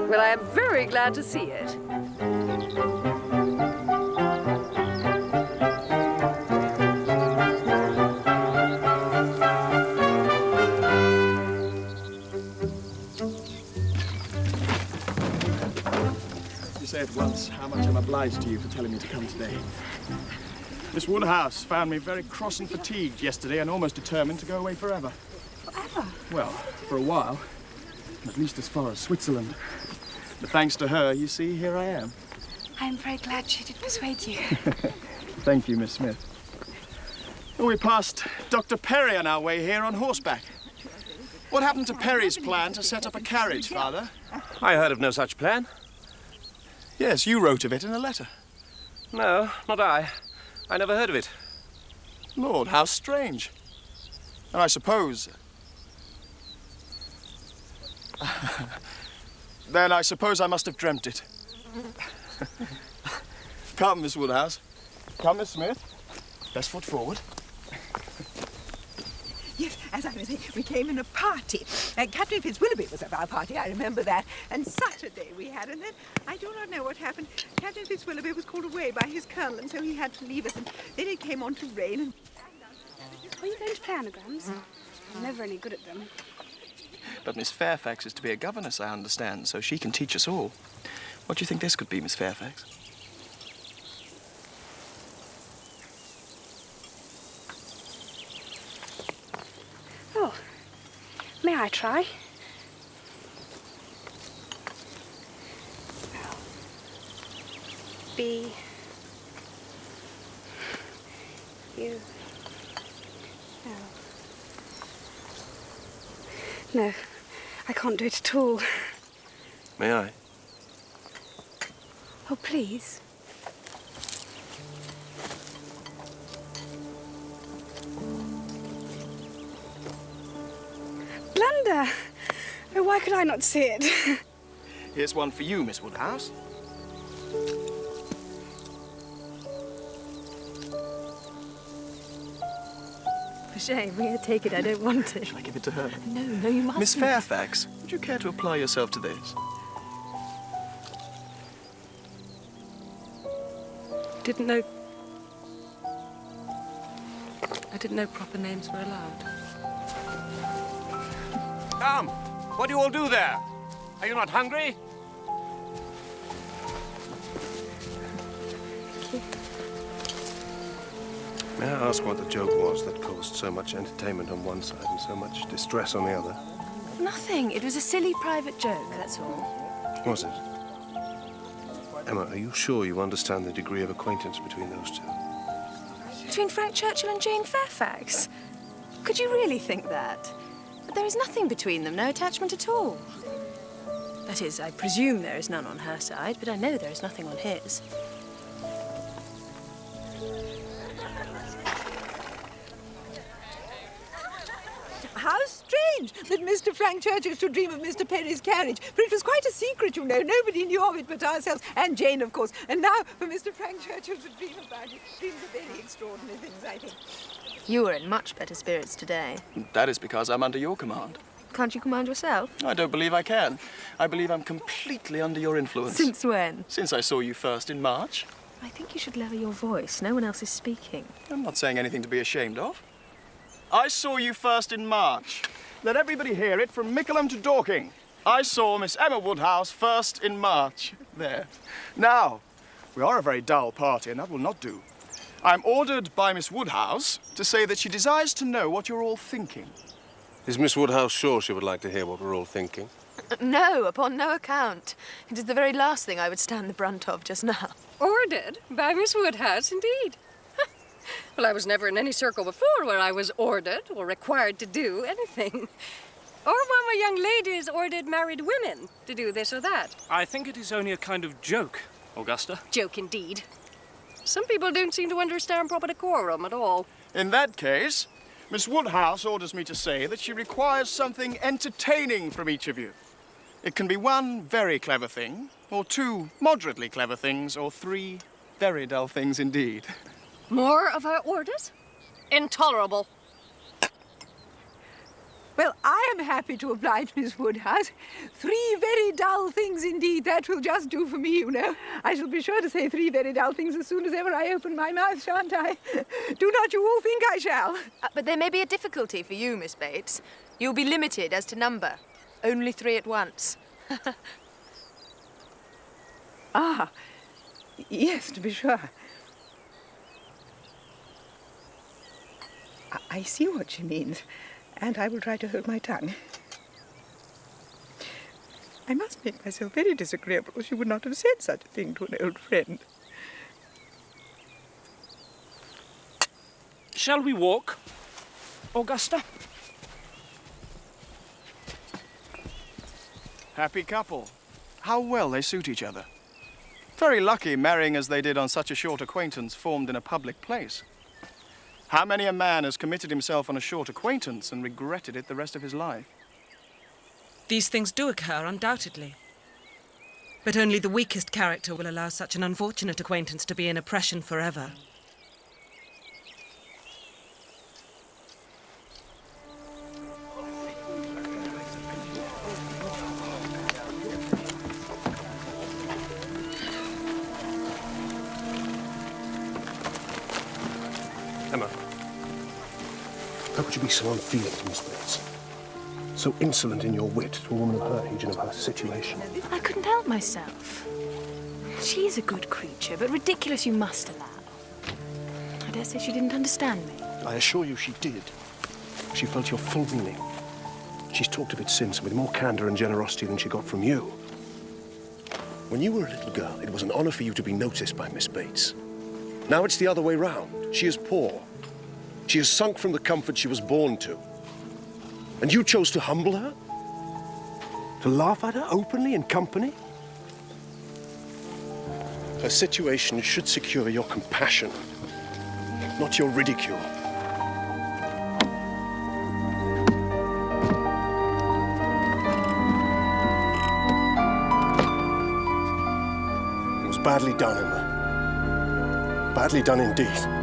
Well, I am very glad to see it. Say at once how much I'm obliged to you for telling me to come today. Miss Woodhouse found me very cross and fatigued yesterday and almost determined to go away forever. Forever? Well, for a while. At least as far as Switzerland. But thanks to her, you see, here I am. I'm very glad she did persuade you. Thank you, Miss Smith. We passed Dr. Perry on our way here on horseback. What happened to Perry's plan to set up a carriage, Father? I heard of no such plan. Yes, you wrote of it in a letter. No, not I. I never heard of it. Lord, how strange. And I suppose... Then I suppose I must have dreamt it. Come, Miss Woodhouse. Come, Miss Smith. Best foot forward. Yes, as I was saying, we came in a party. Captain Fitzwilloughby was at our party, I remember that. And such a day we had. And then, I do not know what happened. Captain Fitzwilloughby was called away by his colonel, and so he had to leave us. And then it came on to rain. And... Are you going to play anagrams? I'm never any good at them. But Miss Fairfax is to be a governess, I understand, so she can teach us all. What do you think this could be, Miss Fairfax? Oh, may I try? B. U. L. No, I can't do it at all. May I? Oh, please. Blunder! Oh, why could I not see it? Here's one for you, Miss Woodhouse. For shame, here, take it. I don't want it. Shall I give it to her? No, you mustn't. Miss Fairfax, would you care to apply yourself to this? I didn't know proper names were allowed. Come, what do you all do there? Are you not hungry? May I ask what the joke was that caused so much entertainment on one side and so much distress on the other? Nothing. It was a silly private joke, that's all. Was it? Emma, are you sure you understand the degree of acquaintance between those two? Between Frank Churchill and Jane Fairfax? Could you really think that? But there is nothing between them, no attachment at all. That is, I presume there is none on her side, but I know there is nothing on his. How strange that Mr. Frank Churchill should dream of Mr. Perry's carriage, for it was quite a secret, you know. Nobody knew of it but ourselves, and Jane, of course. And now, for Mr. Frank Churchill to dream about it, dreams of very extraordinary things, I think. You are in much better spirits today. That is because I'm under your command. Can't you command yourself? I don't believe I can. I believe I'm completely under your influence. Since when? Since I saw you first in March. I think you should lower your voice. No one else is speaking. I'm not saying anything to be ashamed of. I saw you first in March. Let everybody hear it from Mickleham to Dorking. I saw Miss Emma Woodhouse first in March. There. Now, we are a very dull party, and that will not do. I'm ordered by Miss Woodhouse to say that she desires to know what you're all thinking. Is Miss Woodhouse sure she would like to hear what we're all thinking? No, upon no account. It is the very last thing I would stand the brunt of just now. Ordered by Miss Woodhouse, indeed. Well, I was never in any circle before where I was ordered or required to do anything. Or when where young ladies ordered married women to do this or that. I think it is only a kind of joke, Augusta. Joke indeed. Some people don't seem to understand proper decorum at all. In that case, Miss Woodhouse orders me to say that she requires something entertaining from each of you. It can be one very clever thing, or two moderately clever things, or three very dull things indeed. More of her orders? Intolerable. Well, I am happy to oblige Miss Woodhouse. 3 very dull things indeed. That will just do for me, you know. I shall be sure to say 3 very dull things as soon as ever I open my mouth, shan't I? Do not you all think I shall? But there may be a difficulty for you, Miss Bates. You'll be limited as to number. Only 3 at once. Ah, yes, to be sure. I see what she means, and I will try to hold my tongue. I must make myself very disagreeable, or she would not have said such a thing to an old friend. Shall we walk, Augusta? Happy couple. How well they suit each other. Very lucky marrying as they did on such a short acquaintance formed in a public place. How many a man has committed himself on a short acquaintance and regretted it the rest of his life? These things do occur, undoubtedly. But only the weakest character will allow such an unfortunate acquaintance to be an oppression forever. Emma, how could you be so unfeeling to Miss Bates? So insolent in your wit to a woman of her age and of her situation. I couldn't help myself. She's a good creature, but ridiculous you must allow. I dare say she didn't understand me. I assure you she did. She felt your full meaning. She's talked of it since with more candour and generosity than she got from you. When you were a little girl, it was an honour for you to be noticed by Miss Bates. Now it's the other way round. She is poor. She has sunk from the comfort she was born to. And you chose to humble her? To laugh at her openly in company? Her situation should secure your compassion, not your ridicule. It was badly done, Emma. Badly done indeed.